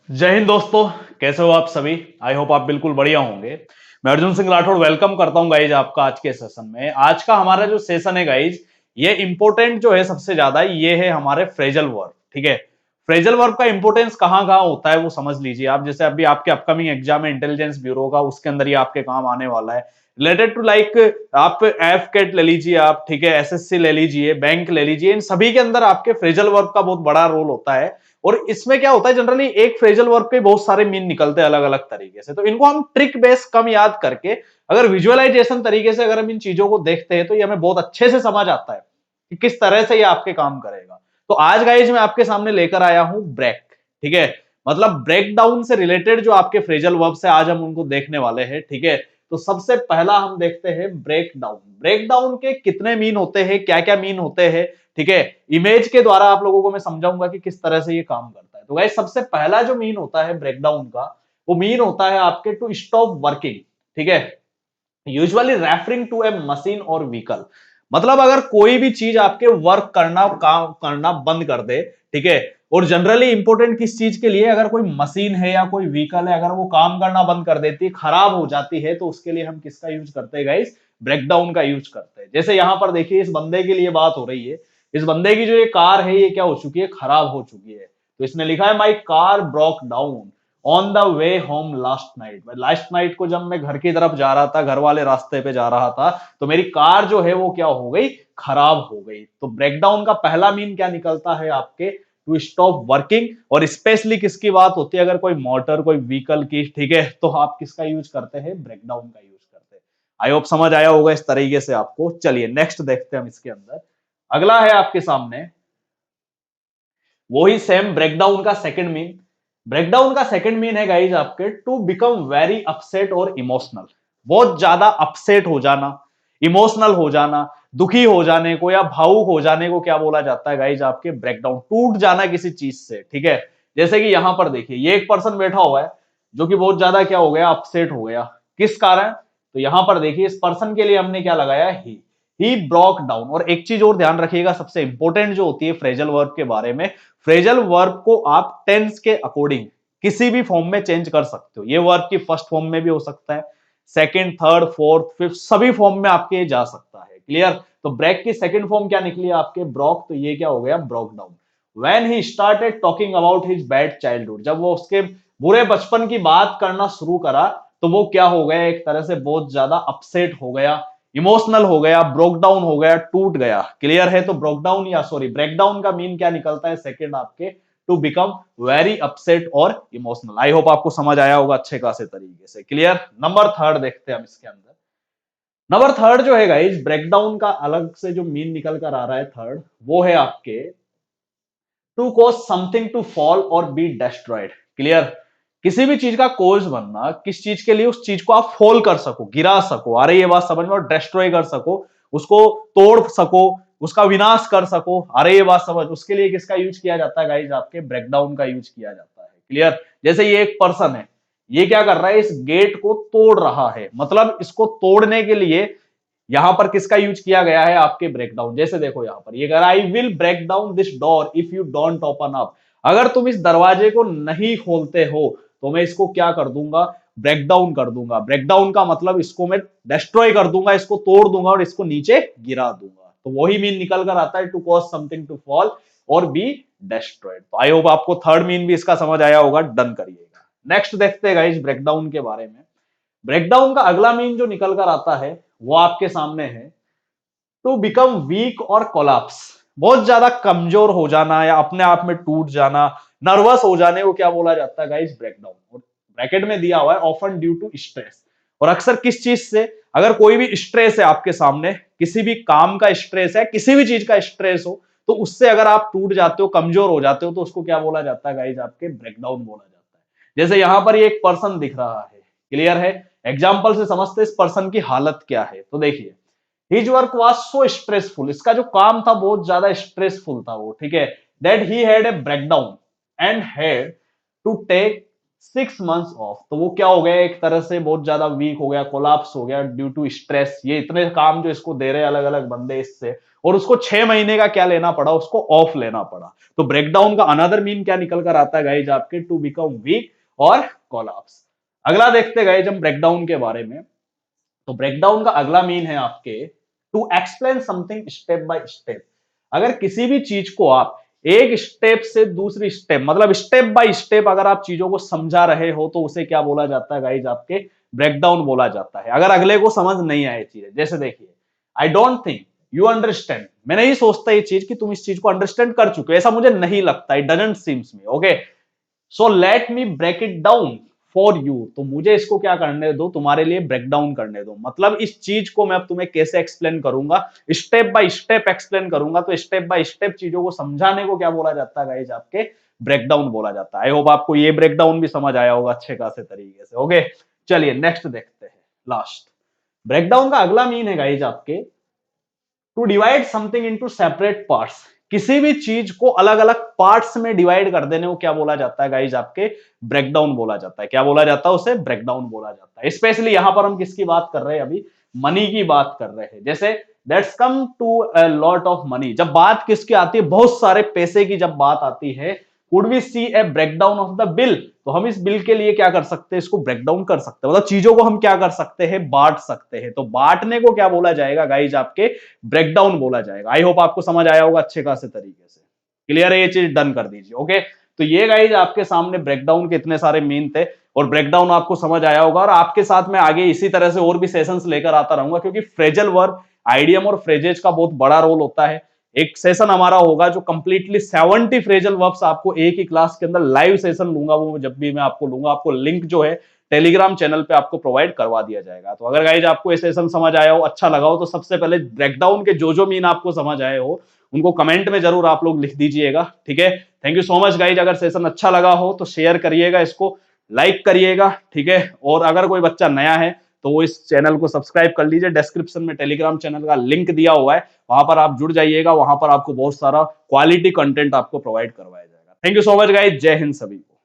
जय हिंद दोस्तों। कैसे हो आप सभी? आई होप आप बिल्कुल बढ़िया होंगे। मैं अर्जुन सिंह राठौड़ वेलकम करता हूं गाइज आपका आज के सेशन में। आज का हमारा जो सेशन है गाइज, ये इंपॉर्टेंट जो है सबसे ज्यादा ये है हमारे फ्रेजल वर्ब। ठीक है, फ्रेजल वर्ब का इंपॉर्टेंस कहाँ कहाँ होता है वो समझ लीजिए आप। जैसे अभी आपके अपकमिंग एग्जाम है इंटेलिजेंस ब्यूरो का, उसके अंदर ये आपके काम आने वाला है। रिलेटेड टू लाइक आप एफ कैट ले लीजिए आप, ठीक है, एसएससी ले लीजिए, बैंक ले लीजिए, इन सभी के अंदर आपके फ्रेजल वर्ब का बहुत बड़ा रोल होता है। और इसमें क्या होता है, जनरली एक फ्रेजल वर्ब के बहुत सारे मीन निकलते हैं अलग अलग तरीके से। तो इनको हम ट्रिक बेस कम याद करके, अगर विजुअलाइजेशन तरीके से अगर हम इन चीजों को देखते हैं तो ये हमें बहुत अच्छे से समझ आता है कि किस तरह से ये आपके काम करेगा। तो आज गाइज मैं आपके सामने लेकर आया हूं ब्रेक। ठीक है, मतलब ब्रेक डाउन से रिलेटेड जो आपके फ्रेजल वर्ब से आज हम उनको देखने वाले हैं। ठीक है, तो सबसे पहला हम देखते हैं ब्रेक डाउन। ब्रेक डाउन के कितने मीन होते हैं, क्या क्या मीन होते हैं। ठीक है, इमेज के द्वारा आप लोगों को मैं समझाऊंगा कि किस तरह से ये काम करता है। तो गाइस सबसे पहला जो मीन होता है ब्रेकडाउन का, वो मीन होता है आपके टू स्टॉप वर्किंग। ठीक है, usually referring to a machine or vehicle. मतलब अगर कोई भी चीज आपके वर्क करना काम करना बंद कर दे। ठीक है, और जनरली इंपॉर्टेंट किस चीज के लिए, अगर कोई मशीन है या कोई व्हीकल है, अगर वो काम करना बंद कर देती है, खराब हो जाती है, तो उसके लिए हम किसका यूज करते हैं गाइस? ब्रेकडाउन का यूज करते हैं। जैसे यहां पर देखिए इस बंदे के लिए बात हो रही है। इस बंदे की जो ये कार है ये क्या हो चुकी है? खराब हो चुकी है। तो इसने लिखा है my car broke down on the way home last night. Last night को जब मैं घर की तरफ जा रहा था, घर वाले रास्ते पे जा रहा था, तो मेरी कार जो है वो क्या हो गई? खराब हो गई। तो ब्रेकडाउन का पहला मीन क्या निकलता है आपके? To stop working. और स्पेशली किसकी बात होती है? अगर कोई मोटर कोई व्हीकल की, ठीक है, तो आप किसका यूज करते हैं? ब्रेकडाउन का यूज करते हैं। आई होप समझ आया होगा इस तरीके से आपको। चलिए नेक्स्ट देखते हैं हम इसके अंदर। अगला है आपके सामने वही सेम ब्रेकडाउन का सेकंड मीन। ब्रेकडाउन का सेकंड मीन है गाइज आपके टू बिकम वेरी अपसेट और इमोशनल। बहुत ज्यादा अपसेट हो जाना, इमोशनल हो जाना, दुखी हो जाने को या भावुक हो जाने को क्या बोला जाता है गाइज? आपके ब्रेकडाउन, टूट जाना किसी चीज से। ठीक है, जैसे कि यहां पर देखिए ये एक पर्सन बैठा हुआ है जो कि बहुत ज्यादा क्या हो गया? अपसेट हो गया। किस कारण? तो यहां पर देखिए इस पर्सन के लिए हमने क्या लगाया? He broke down. और एक चीज और ध्यान रखिएगा, सबसे इंपॉर्टेंट जो होती है फ्रेजल वर्ब के बारे में, फ्रेजल वर्ब को आप टेंस के अकॉर्डिंग किसी भी फॉर्म में चेंज कर सकते हो। ये वर्ब की फर्स्ट फॉर्म में भी हो सकता है, सेकंड, थर्ड, फोर्थ, फिफ्थ, सभी फॉर्म में आपके जा सकता है। क्लियर? तो ब्रेक की सेकंड फॉर्म क्या निकली आपके? ब्रोक। तो ये क्या हो गया? Broke down. When he started talking about his bad childhood, जब वो उसके बुरे बचपन की बात करना शुरू करा, तो वो क्या हो गया? एक तरह से बहुत ज्यादा अपसेट हो गया, इमोशनल हो गया, ब्रोक डाउन हो गया, टूट गया। क्लियर है? तो ब्रोक डाउन या सॉरी ब्रेकडाउन का मीन क्या निकलता है सेकंड आपके? टू बिकम वेरी अपसेट और इमोशनल। आई होप आपको समझ आया होगा अच्छे खासे तरीके से। क्लियर? नंबर थर्ड देखते हैं हम इसके अंदर। नंबर थर्ड जो है गाइस, ब्रेकडाउन का अलग से जो मीन निकल कर आ रहा है थर्ड, वो है आपके to cause something to fall or be destroyed. Clear? किसी भी चीज का कोज बनना, किस चीज के लिए? उस चीज को आप फॉल कर सको, गिरा सको। अरे ये बात समझ में? और डिस्ट्रॉय कर सको, उसको तोड़ सको, उसका विनाश कर सको। अरे ये बात समझ? उसके लिए किसका यूज किया जाता है गाइज? आपके ब्रेकडाउन का यूज किया जाता है। क्लियर? जैसे ये एक पर्सन है, ये क्या कर रहा है? इस गेट को तोड़ रहा है, मतलब इसको तोड़ने के लिए यहां पर किसका यूज किया गया है? आपके ब्रेकडाउन। जैसे देखो यहां पर ये कह रहा है I will break down this door if you don't open up. अगर तुम इस दरवाजे को नहीं खोलते हो तो मैं इसको क्या कर दूंगा? ब्रेक डाउन कर दूंगा। ब्रेक डाउन का मतलब इसको मैं डिस्ट्रॉय कर दूंगा, इसको तोड़ दूंगा और इसको नीचे गिरा दूंगा। तो वही मीन निकल कर आता है to cause something to fall or be destroyed. तो आई होप आपको थर्ड मीन भी इसका समझ आया होगा। डन करिएगा। नेक्स्ट देखते हैं गाइस ब्रेकडाउन के बारे में। ब्रेकडाउन का अगला मीन जो निकल कर आता है वो आपके सामने है टू बिकम वीक और कोलैप्स। बहुत ज्यादा कमजोर हो जाना या अपने आप में टूट जाना, नर्वस हो जाने को क्या बोला जाता है गाइस? ब्रेकडाउन। और ब्रैकेट में दिया हुआ है ऑफन ड्यू टू स्ट्रेस। और अक्सर किस चीज से? अगर कोई भी स्ट्रेस है आपके सामने, किसी भी काम का स्ट्रेस है, किसी भी चीज का स्ट्रेस हो, तो उससे अगर आप टूट जाते हो, कमजोर हो जाते हो, तो उसको क्या बोला जाता है गाइस? आपके ब्रेकडाउन बोला जाता है। जैसे यहां पर ये एक पर्सन दिख रहा है। क्लियर है? एग्जाम्पल से समझते इस पर्सन की हालत क्या है। तो देखिए his work was so stressful, इसका जो काम था बहुत ज्यादा स्ट्रेसफुल था वो। ठीक है, that he had a breakdown and had to take 6 months off. तो वो क्या हो गया, एक तरह से बहुत ज्यादा वीक हो गया, कोलैप्स हो गया ड्यू टू स्ट्रेस। ये इतने काम जो इसको दे रहे अलग अलग बंदे इससे, और उसको 6 महीने का क्या लेना पड़ा, उसको ऑफ लेना पड़ा। तो ब्रेकडाउन का अनदर मीन क्या निकल कर आता है गाइज आपके, टू बिकम वीक और कोलैप्स। अगला देखते गए जब ब्रेकडाउन के बारे में, तो ब्रेकडाउन का अगला मीन है आपके to explain something step by step. अगर किसी भी चीज को आप एक स्टेप से दूसरी स्टेप, मतलब स्टेप बाय स्टेप अगर आप चीजों को समझा रहे हो, तो उसे क्या बोला जाता है गाइज आपके, ब्रेकडाउन बोला जाता है। अगर अगले को समझ नहीं आए चीजें, जैसे देखिए, I don't think you understand, मैं नहीं सोचता ये चीज कि तुम इस चीज को अंडरस्टैंड कर चुके हो, ऐसा मुझे नहीं लगता, it doesn't seems me, okay, so let me break it down for you. तो मुझे इसको क्या करने दो, तुम्हारे लिए ब्रेक डाउन करने दो। मतलब इस चीज को मैं अब तुम्हें कैसे एक्सप्लेन करूंगा, स्टेप बाय स्टेप एक्सप्लेन करूंगा। तो स्टेप बाय स्टेप चीजों को समझाने को क्या बोला जाता है गाइस, आपके ब्रेक डाउन बोला जाता है। आई होप आपको ये ब्रेक डाउन भी समझ आया होगा अच्छे खासे तरीके से। ओके, चलिए नेक्स्ट देखते हैं, लास्ट ब्रेक डाउन का अगला मीन है गाइस आपके to divide something into separate parts. किसी भी चीज को अलग अलग पार्ट्स में डिवाइड कर देने को क्या बोला जाता है गाइज, आपके ब्रेकडाउन बोला जाता है। क्या बोला जाता है उसे, ब्रेकडाउन बोला जाता है। स्पेशली यहां पर हम किसकी बात कर रहे हैं, अभी मनी की बात कर रहे हैं। जैसे let's come to a lot of money, जब बात किसकी आती है, बहुत सारे पैसे की जब बात आती है, could we see a breakdown of the bill. तो हम इस बिल के लिए क्या कर सकते हैं, इसको ब्रेकडाउन कर सकते हैं, मतलब चीजों को हम क्या कर सकते हैं, बांट सकते हैं। तो बांटने को क्या बोला जाएगा गाइज, आपके ब्रेकडाउन बोला जाएगा। आई होप आपको समझ आया होगा अच्छे खासे तरीके से। क्लियर है, ये चीज डन कर दीजिए। ओके, तो ये गाइज आपके सामने ब्रेकडाउन के इतने सारे मीन थे, और ब्रेकडाउन आपको समझ आया होगा। और आपके साथ में आगे इसी तरह से और भी सेशंस लेकर आता रहूंगा, क्योंकि फ्रेजल वर्ब, आइडियम और फ्रेजेज का बहुत बड़ा रोल होता है। एक सेशन हमारा होगा जो कंप्लीटली 70 फ्रेजल वर्ब्स आपको एक ही क्लास के अंदर लाइव सेशन लूंगा, वो जब भी मैं आपको लूंगा, आपको लिंक जो है टेलीग्राम चैनल पे आपको प्रोवाइड करवा दिया जाएगा। तो अगर गाइज आपको ये सेशन समझ आया हो, अच्छा लगा हो, तो सबसे पहले ब्रेकडाउन के जो मीन आपको समझ आए हो उनको कमेंट में जरूर आप लोग लिख दीजिएगा, ठीक है। Thank you so much guys. अगर सेशन अच्छा लगा हो तो शेयर करिएगा, इसको लाइक करिएगा, ठीक है। और अगर कोई बच्चा नया है तो वो इस चैनल को सब्सक्राइब कर लीजिए, डिस्क्रिप्शन में टेलीग्राम चैनल का लिंक दिया हुआ है, वहां पर आप जुड़ जाइएगा। वहां पर आपको बहुत सारा क्वालिटी कंटेंट आपको प्रोवाइड करवाया जाएगा। Thank you so much guys, जय हिंद सभी को।